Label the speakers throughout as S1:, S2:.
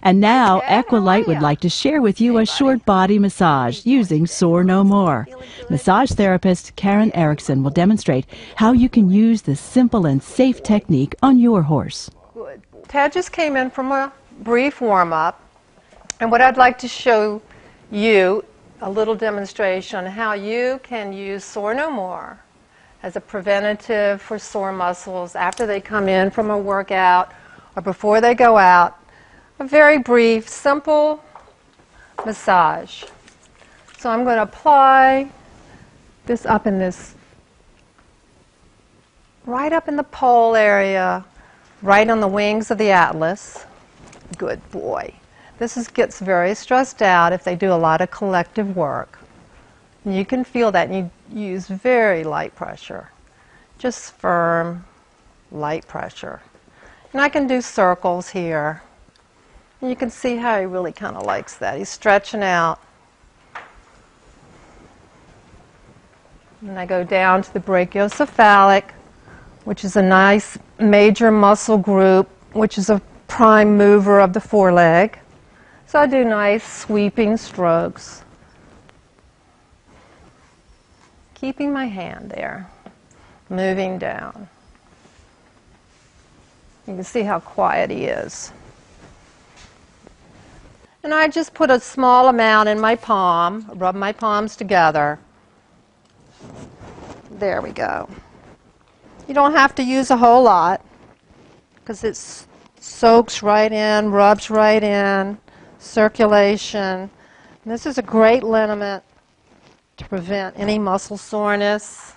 S1: And now,
S2: Ted, how are
S1: Equilite would
S2: ya?
S1: like to share with you
S2: Hey,
S1: a
S2: buddy.
S1: short body massage using Sore No More.
S2: Feeling good?
S1: Massage therapist Karen Erickson will demonstrate how you can use this simple and safe technique on your horse.
S2: Good. Ted just came in from a brief warm-up, and what I'd like to show you a little demonstration on how you can use Sore No More as a preventative for sore muscles after they come in from a workout or before they go out. A very brief, simple massage. So I'm going to apply this up in this, right up in the pole area, right on the wings of the atlas. Good boy. This gets very stressed out if they do a lot of collective work. And you can feel that, and you use very light pressure. Just firm, light pressure. And I can do circles here. And you can see how he really kind of likes that. He's stretching out. And I go down to the brachiocephalic, which is a nice major muscle group, which is a prime mover of the foreleg. So I do nice sweeping strokes, keeping my hand there, moving down. You can see how quiet he is. And I just put a small amount in my palm, rub my palms together. There we go. You don't have to use a whole lot because it soaks right in, rubs right in, circulation. And this is a great liniment to prevent any muscle soreness,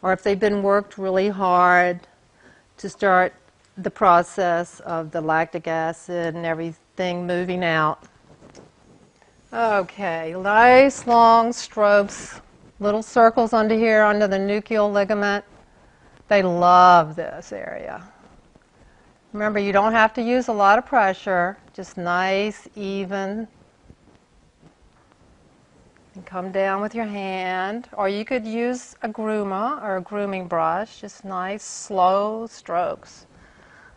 S2: or if they've been worked really hard, to start the process of the lactic acid and everything moving out. Okay, nice long strokes, little circles under here, under the nuchal ligament. They love this area. Remember, you don't have to use a lot of pressure, just nice, even. And come down with your hand, or you could use a groomer or a grooming brush, just nice, slow strokes.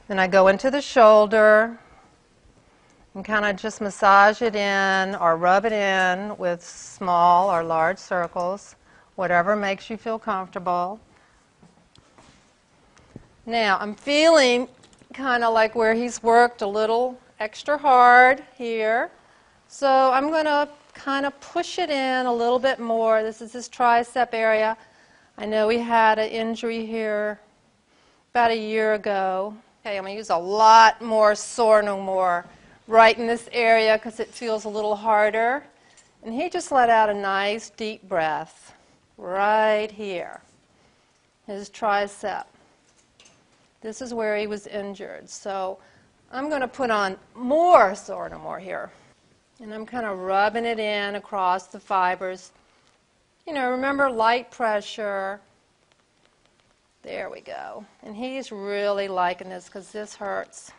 S2: Then I go into the shoulder and kind of just massage it in or rub it in with small or large circles, whatever makes you feel comfortable. Now, I'm feeling kind of like where he's worked a little extra hard here. So I'm going to kind of push it in a little bit more. This is his tricep area. I know he had an injury here about a year ago. Okay, I'm going to use a lot more Sore No More right in this area because it feels a little harder. And he just let out a nice deep breath right here, his tricep. This is where he was injured. So I'm going to put on more Sore No More here. And I'm kind of rubbing it in across the fibers. You know, remember light pressure. There we go. And he's really liking this because this hurts.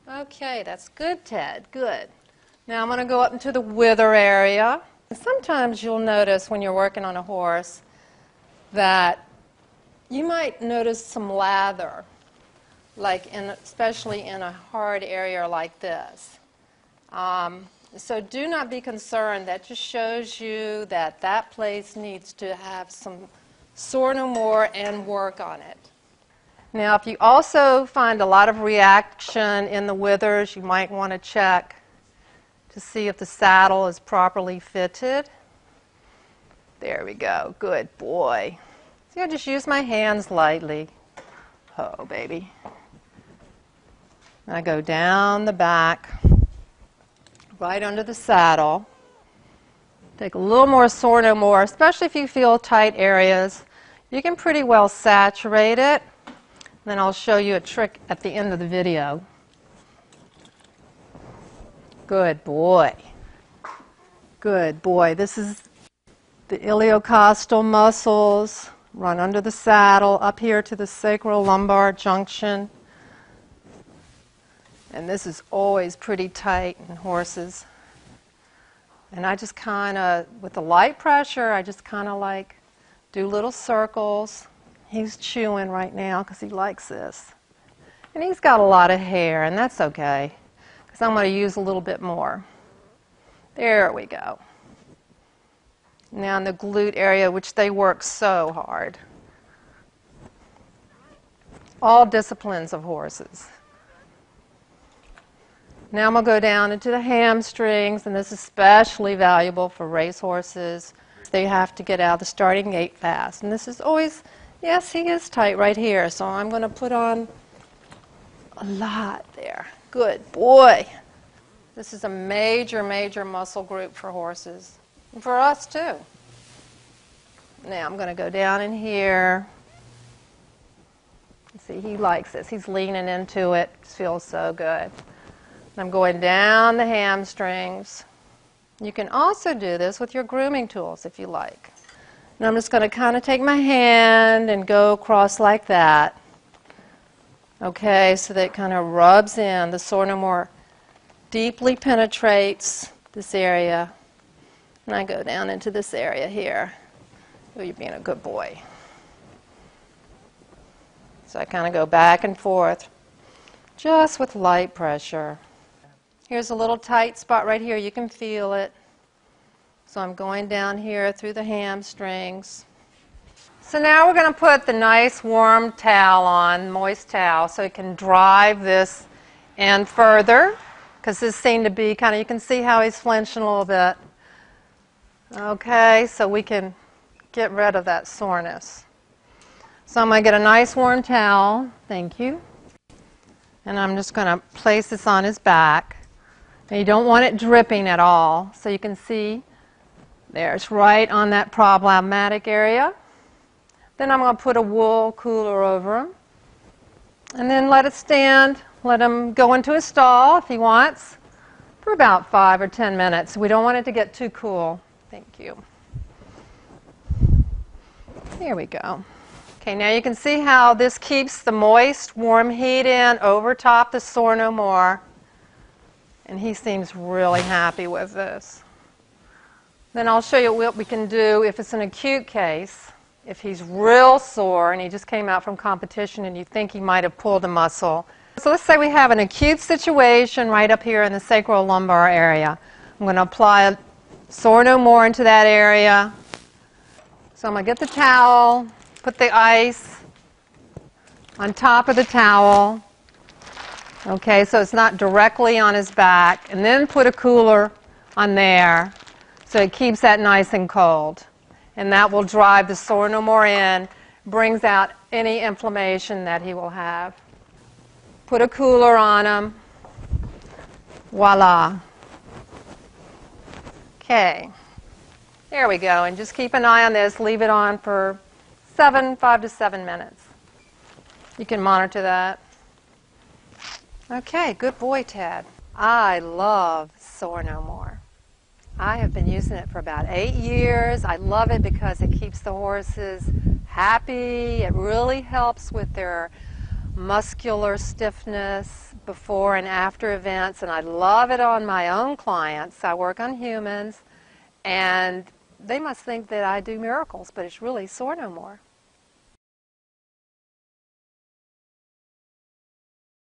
S2: Okay, that's good, Ted. Good. Now I'm going to go up into the wither area. Sometimes you'll notice when you're working on a horse that you might notice some lather, like especially in a hard area like this. So do not be concerned. That just shows you that that place needs to have some Sore No More and work on it. Now, if you also find a lot of reaction in the withers, you might want to check to see if the saddle is properly fitted. There we go. Good boy. See, I just use my hands lightly. Oh, baby. I go down the back, right under the saddle. Take a little more Sore No More, especially if you feel tight areas. You can pretty well saturate it. Then I'll show you a trick at the end of the video. Good boy. Good boy. This is the iliocostal muscles. Run under the saddle, up here to the sacrolumbar junction. And this is always pretty tight in horses. And I just kind of, with the light pressure, I just kind of like do little circles. He's chewing right now because he likes this. And he's got a lot of hair, and that's okay, because I'm going to use a little bit more. There we go. Now in the glute area, which they work so hard. All disciplines of horses. Now I'm going to go down into the hamstrings, and this is especially valuable for race horses. They have to get out of the starting gate fast. And this is always, yes, he is tight right here, so I'm going to put on a lot there. Good boy. This is a major, major muscle group for horses. And for us, too. Now I'm going to go down in here. See, he likes this. He's leaning into it. It feels so good. I'm going down the hamstrings. You can also do this with your grooming tools if you like. And I'm just going to kind of take my hand and go across like that. Okay, so that it kind of rubs in. The sternum deeply penetrates this area. And I go down into this area here. Oh, you're being a good boy. So I kind of go back and forth, just with light pressure. Here's a little tight spot right here. You can feel it. So I'm going down here through the hamstrings. So now we're going to put the nice warm towel on, moist towel, so it can drive this in further, because this seemed to be kind of, you can see how he's flinching a little bit. Okay, so we can get rid of that soreness. So I'm going to get a nice warm towel, thank you, and I'm just going to place this on his back. And you don't want it dripping at all, so you can see there, it's right on that problematic area. Then I'm going to put a wool cooler over him. And then let it stand. Let him go into a stall if he wants for about 5 or 10 minutes. We don't want it to get too cool. Thank you. There we go. Okay, now you can see how this keeps the moist, warm heat in over top the sore no more. And he seems really happy with this. Then I'll show you what we can do if it's an acute case. If he's real sore and he just came out from competition and you think he might have pulled a muscle. So let's say we have an acute situation right up here in the sacrolumbar area. I'm going to apply sore no more into that area. So I'm going to get the towel, put the ice on top of the towel. Okay, so it's not directly on his back. And then put a cooler on there so it keeps that nice and cold. And that will drive the sore no more in, brings out any inflammation that he will have. Put a cooler on him. Voila. Okay. There we go. And just keep an eye on this. Leave it on for 5 to 7 minutes. You can monitor that. Okay, good boy, Ted. I love Sore No More. I have been using it for about 8 years. I love it because it keeps the horses happy. It really helps with their muscular stiffness before and after events. And I love it on my own clients. I work on humans. And they must think that I do miracles, but it's really Sore No More.